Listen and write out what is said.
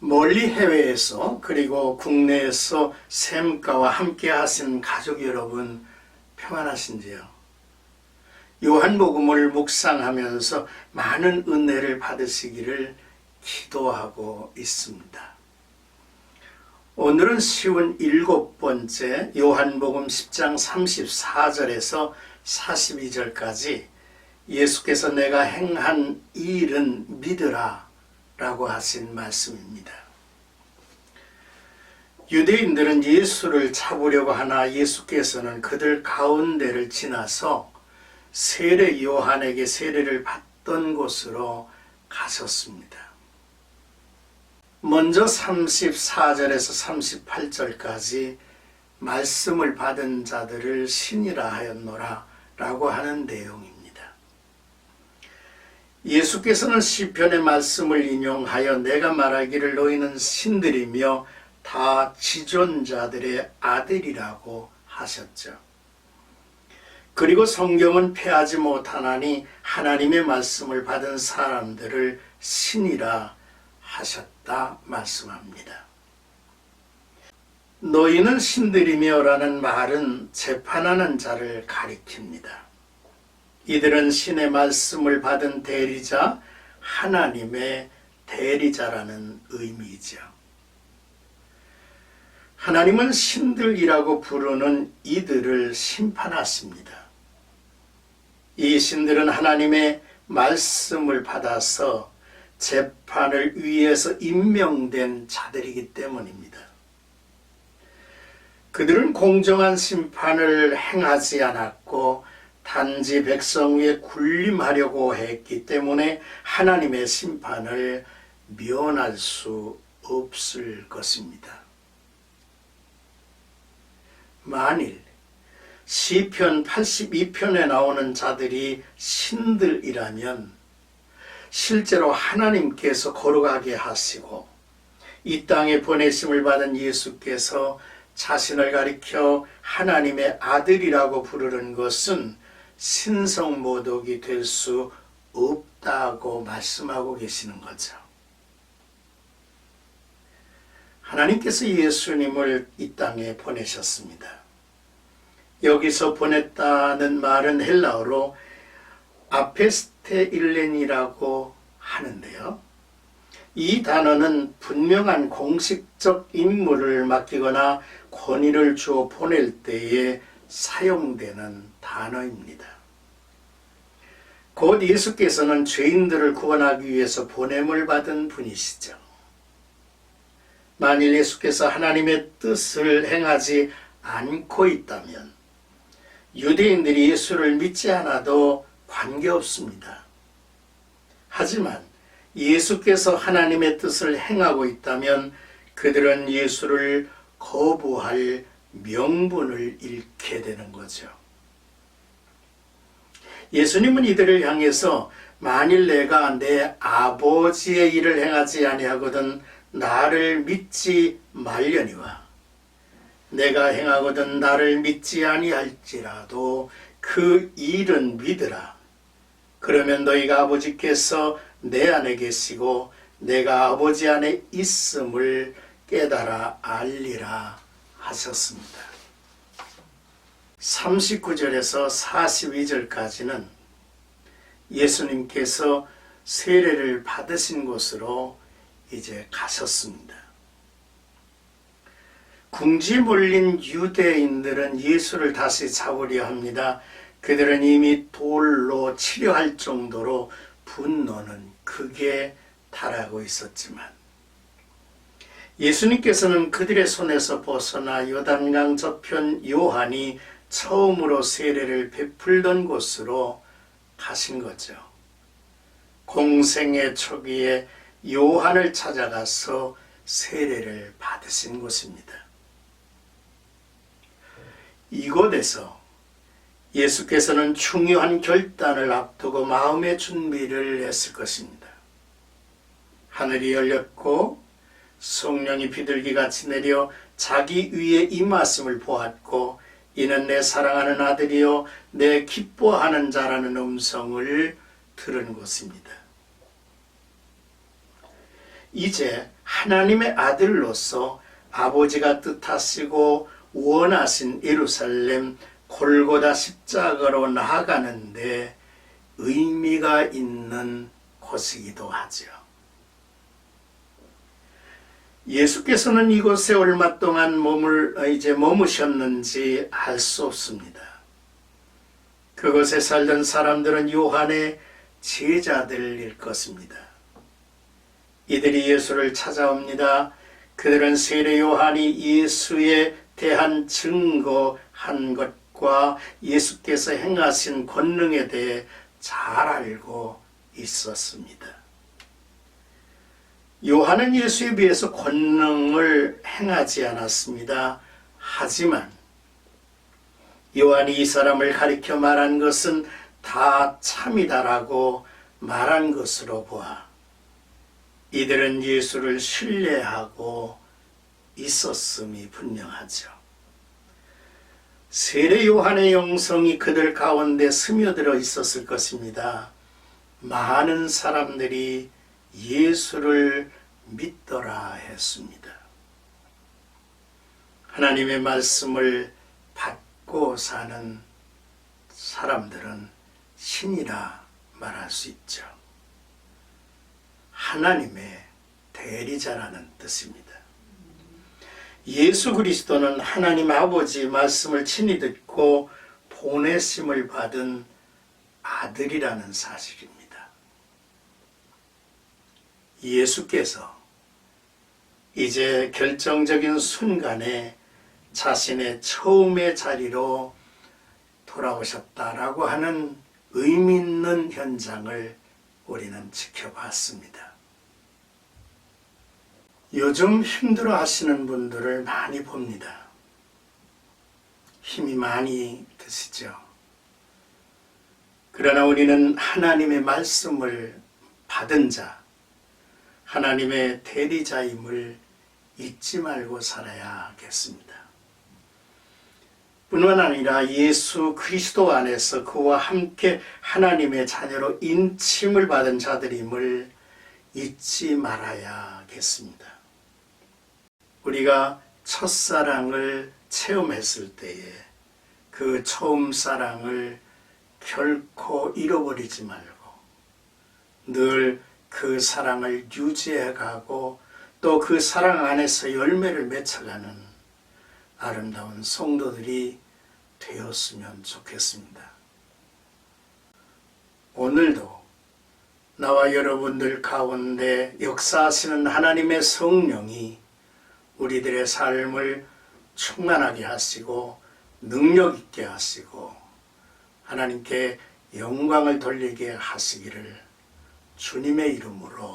멀리 해외에서 그리고 국내에서 샘가와 함께 하신 가족 여러분 평안하신지요? 요한복음을 묵상하면서 많은 은혜를 받으시기를 기도하고 있습니다. 오늘은 쉬운 7번째 요한복음 10장 34절에서 42절까지 예수께서 내가 행한 이 일은 믿으라 라고 하신 말씀입니다. 유대인들은 예수를 잡으려고 하나 예수께서는 그들 가운데를 지나서 세례 요한에게 세례를 받던 곳으로 가셨습니다. 먼저 34절에서 38절까지 말씀을 받은 자들을 신이라 하였노라 라고 하는 내용입니다. 예수께서는 시편의 말씀을 인용하여 내가 말하기를 너희는 신들이며 다 지존자들의 아들이라고 하셨죠. 그리고 성경은 패하지 못하나니 하나님의 말씀을 받은 사람들을 신이라 하셨다 말씀합니다. 너희는 신들이며 라는 말은 재판하는 자를 가리킵니다. 이들은 신의 말씀을 받은 대리자, 하나님의 대리자라는 의미이죠. 하나님은 신들이라고 부르는 이들을 심판하십니다. 이 신들은 하나님의 말씀을 받아서 재판을 위해서 임명된 자들이기 때문입니다. 그들은 공정한 심판을 행하지 않았고 단지 백성 위에 군림하려고 했기 때문에 하나님의 심판을 면할 수 없을 것입니다. 만일 시편 82편에 나오는 자들이 신들이라면 실제로 하나님께서 거룩하게 하시고 이 땅에 보내심을 받은 예수께서 자신을 가리켜 하나님의 아들이라고 부르는 것은 신성모독이 될 수 없다고 말씀하고 계시는 거죠. 하나님께서 예수님을 이 땅에 보내셨습니다. 여기서 보냈다는 말은 헬라어로 아페스테일렌이라고 하는데요. 이 단어는 분명한 공식적 임무를 맡기거나 권위를 주어 보낼 때에 사용되는 단어입니다. 곧 예수께서는 죄인들을 구원하기 위해서 보냄을 받은 분이시죠. 만일 예수께서 하나님의 뜻을 행하지 않고 있다면 유대인들이 예수를 믿지 않아도 관계없습니다. 하지만 예수께서 하나님의 뜻을 행하고 있다면 그들은 예수를 거부할 명분을 잃게 되는 거죠. 예수님은 이들을 향해서 만일 내가 내 아버지의 일을 행하지 아니하거든 나를 믿지 말려니와 내가 행하거든 나를 믿지 아니할지라도 그 일은 믿으라. 그러면 너희가 아버지께서 내 안에 계시고 내가 아버지 안에 있음을 깨달아 알리라 하셨습니다. 39절에서 42절까지는 예수님께서 세례를 받으신 곳으로 이제 가셨습니다. 궁지에 몰린 유대인들은 예수를 다시 잡으려 합니다. 그들은 이미 돌로 치려할 정도로 분노는 극에 달하고 있었지만 예수님께서는 그들의 손에서 벗어나 요단강 저편 요한이 처음으로 세례를 베풀던 곳으로 가신 거죠. 공생의 초기에 요한을 찾아가서 세례를 받으신 곳입니다. 이곳에서 예수께서는 중요한 결단을 앞두고 마음의 준비를 했을 것입니다. 하늘이 열렸고 성령이 비둘기같이 내려 자기 위에 임하심을 보았고 이는 내 사랑하는 아들이요 내 기뻐하는 자라는 음성을 들은 것입니다. 이제 하나님의 아들로서 아버지가 뜻하시고 원하신 예루살렘 골고다 십자가로 나아가는데 의미가 있는 곳이기도 하죠. 예수께서는 이곳에 얼마 동안 머무셨는지 알 수 없습니다. 그곳에 살던 사람들은 요한의 제자들일 것입니다. 이들이 예수를 찾아옵니다. 그들은 세례 요한이 예수에 대한 증거한 것과 예수께서 행하신 권능에 대해 잘 알고 있었습니다. 요한은 예수에 비해서 권능을 행하지 않았습니다. 하지만 요한이 이 사람을 가리켜 말한 것은 다 참이다라고 말한 것으로 보아 이들은 예수를 신뢰하고 있었음이 분명하죠. 세례 요한의 영성이 그들 가운데 스며들어 있었을 것입니다. 많은 사람들이 예수를 믿더라 했습니다. 하나님의 말씀을 받고 사는 사람들은 신이라 말할 수 있죠. 하나님의 대리자라는 뜻입니다. 예수 그리스도는 하나님 아버지의 말씀을 친히 듣고 보내심을 받은 아들이라는 사실입니다. 예수께서 이제 결정적인 순간에 자신의 처음의 자리로 돌아오셨다라고 하는 의미 있는 현장을 우리는 지켜봤습니다. 요즘 힘들어 하시는 분들을 많이 봅니다. 힘이 많이 드시죠. 그러나 우리는 하나님의 말씀을 받은 자, 하나님의 대리자임을 잊지 말고 살아야겠습니다. 뿐만 아니라 예수 그리스도 안에서 그와 함께 하나님의 자녀로 인침을 받은 자들임을 잊지 말아야겠습니다. 우리가 첫사랑을 체험했을 때에 그 처음 사랑을 결코 잃어버리지 말고 늘 그 사랑을 유지해가고 또 그 사랑 안에서 열매를 맺어가는 아름다운 성도들이 되었으면 좋겠습니다. 오늘도 나와 여러분들 가운데 역사하시는 하나님의 성령이 우리들의 삶을 충만하게 하시고 능력 있게 하시고 하나님께 영광을 돌리게 하시기를 주님의 이름으로